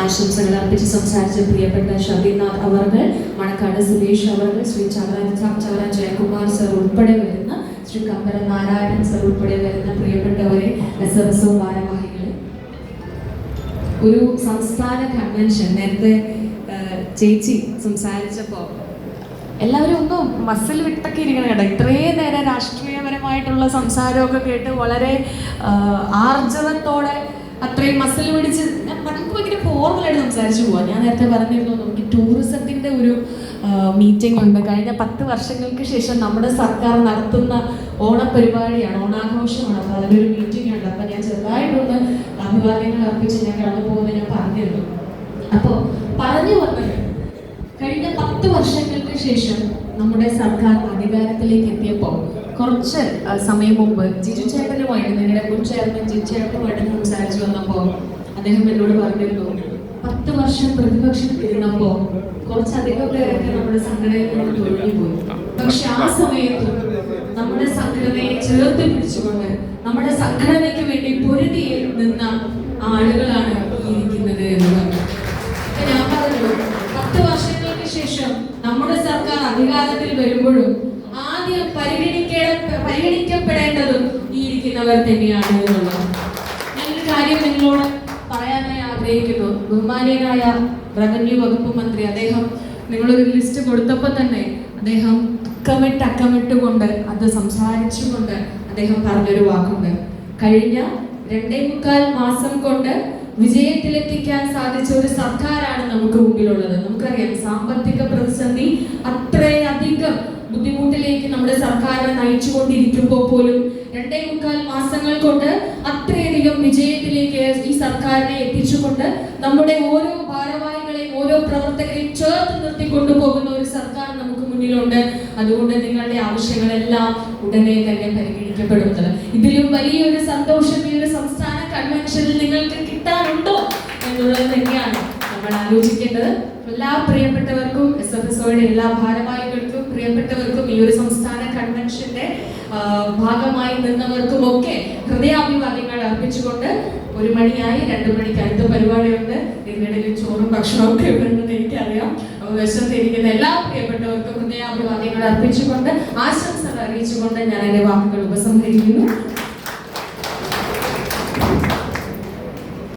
ആശംസകൾ അർപ്പിച്ച് സംസാരിച്ച പ്രിയപ്പെട്ട ഷബീനാഥ് അവർകൾ, മണക്കാട് സുരേഷ് അവർകൾ, ശ്രീ ചവറ ജയകുമാർ സർ ഉൾപ്പെടെ വരുന്ന, ശ്രീ കമ്പര നാരായണൻ സർ ഉൾപ്പെടെ വരുന്ന പ്രിയപ്പെട്ടവരെ, SFSO ഭാരവാഹികളെ, ഒരു സംസ്ഥാന കൺവെൻഷൻ നേരത്തെ ചേച്ചി സംസാരിച്ചപ്പോൾ എല്ലാവരും ഒന്നും മസിൽ വിട്ടൊക്കെ ഇരിക്കണം കേട്ടോ. ഇത്രയും നേരം രാഷ്ട്രീയപരമായിട്ടുള്ള സംസാരമൊക്കെ കേട്ട് വളരെ ആർജവത്തോടെ അത്രയും മസിൽ പിടിച്ച് നമുക്ക് ഭയങ്കര ഫോർമലായിട്ട് സംസാരിച്ചു പോവാം. ഞാൻ നേരത്തെ പറഞ്ഞിരുന്നു നമുക്ക് ടൂറിസത്തിൻ്റെ ഒരു മീറ്റിംഗ് ഉണ്ട്. കഴിഞ്ഞ 10 വർഷങ്ങൾക്ക് ശേഷം നമ്മുടെ സർക്കാർ നടത്തുന്ന ഓണപരിപാടിയാണ്, ഓണാഘോഷമാണ്. അപ്പോൾ അതിലൊരു മീറ്റിംഗ് ഉണ്ട്. അപ്പോൾ ഞാൻ ചെറുതായിട്ടൊന്ന് അഭിവാദ്യങ്ങൾ അർപ്പിച്ച് ഞാൻ കടന്നു പോകുന്നത് ഞാൻ പറഞ്ഞിരുന്നു. അപ്പോൾ പറഞ്ഞു വന്നത് കഴിഞ്ഞ 10 വർഷങ്ങൾക്ക് ശേഷം നമ്മുടെ സർക്കാർ അധികാരത്തിലേക്ക് എത്തിയപ്പോൾ കുറച്ച് സമയം മുമ്പ് ജിജു ചേട്ടനുമായിട്ട്, നിങ്ങളുടെ മുൻ ചെയർമാൻ ജിജു ചേട്ടനുമായിട്ട് സംസാരിച്ചു വന്നപ്പോൾ അദ്ദേഹം എന്നോട് പറഞ്ഞിരുന്നു 10 വർഷം പ്രതിപക്ഷത്തിരുന്നപ്പോൾ കുറച്ചധികം പേരൊക്കെ നമ്മുടെ സംഘടനയിൽ നിന്ന് തൊഴിഞ്ഞുപോയി. പക്ഷെ ആ സമയത്ത് നമ്മുടെ സംഘടനയെ ചേർത്ത് പിടിച്ചുകൊണ്ട് നമ്മുടെ സംഘടനയ്ക്ക് വേണ്ടി പൊരുതി നിന്ന ആളുകളാണ് ഇരിക്കുന്നത് എന്ന് പറഞ്ഞു. ഞാൻ പറഞ്ഞു 10 വർഷങ്ങൾക്ക് ശേഷം നമ്മുടെ സർക്കാർ അധികാരത്തിൽ വരുമ്പോഴും ആദ്യം പരിഗണിക്കപ്പെടേണ്ടതും ഈ ഇരിക്കുന്നവർ തന്നെയാണ് എന്നുള്ളത്. ഞാനൊരു കാര്യം നിങ്ങളോട് പറയാനായി ആഗ്രഹിക്കുന്നു. ബഹുമാനീയനായ റവന്യൂ വകുപ്പ് മന്ത്രി അദ്ദേഹം നിങ്ങളൊരു ലിസ്റ്റ് കൊടുത്തപ്പോൾ തന്നെ അദ്ദേഹം അക്കമിട്ടുകൊണ്ട് അത് സംസാരിച്ചുകൊണ്ട് അദ്ദേഹം പറഞ്ഞൊരു വാക്കുണ്ട്. കഴിഞ്ഞ 2.25 മാസം കൊണ്ട് വിജയത്തിലെത്തിക്കാൻ സാധിച്ച ഒരു സർക്കാരാണ് നമുക്ക് മുമ്പിലുള്ളത്. നമുക്കറിയാം സാമ്പത്തിക പ്രതിസന്ധി അത്രയധികം ബുദ്ധിമുട്ടിലേക്ക് നമ്മുടെ സർക്കാരിനെ നയിച്ചുകൊണ്ടിരിക്കുമ്പോൾ പോലും 2.25 മാസങ്ങൾ കൊണ്ട് അത്രയധികം വിജയത്തിലേക്ക് ഈ സർക്കാരിനെ എത്തിച്ചുകൊണ്ട് നമ്മുടെ ഓരോ ഭാരവാഹികളെയും ഓരോ പ്രവർത്തകരെയും ചേർത്ത് നിർത്തിക്കൊണ്ടുപോകുന്ന ഒരു സർക്കാർ നമുക്ക് മുന്നിലുണ്ട്. അതുകൊണ്ട് നിങ്ങളുടെ ആവശ്യങ്ങളെല്ലാം ഉടനെ തന്നെ പരിഗണിക്കപ്പെടുന്നത്. ഇതിലും വലിയൊരു സന്തോഷം ഈ ഒരു സംസ്ഥാന കൺവെൻഷനിൽ നിങ്ങൾക്ക് കിട്ടാനുണ്ടോ എന്നുള്ളത് തന്നെയാണ് നമ്മൾ ആലോചിക്കേണ്ടത്. എല്ലാ പ്രിയപ്പെട്ടവർക്കും, SFSOയുടെ എല്ലാ ഭാരവാഹികൾക്കും, പ്രിയപ്പെട്ടവർക്കും, ഈ ഒരു സംസ്ഥാന കൺവെൻഷന്റെ ഭാഗമായി നിന്നവർക്കുമൊക്കെ ഹൃദയാഭിവാദ്യങ്ങൾ അർപ്പിച്ചുകൊണ്ട് 1 മണിയായി, 2 മണിക്ക് അടുത്ത പരിപാടിയുണ്ട്. നിങ്ങളുടെ ചോറും ഭക്ഷണവും ഒക്കെ ഉണ്ടെന്ന് എനിക്കറിയാം. വിശന്നിരിക്കുന്ന എല്ലാ പ്രിയപ്പെട്ടവർക്കും ഹൃദയാഭിവാദ്യങ്ങൾ അർപ്പിച്ചുകൊണ്ട് ആശംസകൾ അറിയിച്ചുകൊണ്ട് ഞാൻ എൻ്റെ വാക്കുകൾ ഉപസംഹരിക്കുന്നു.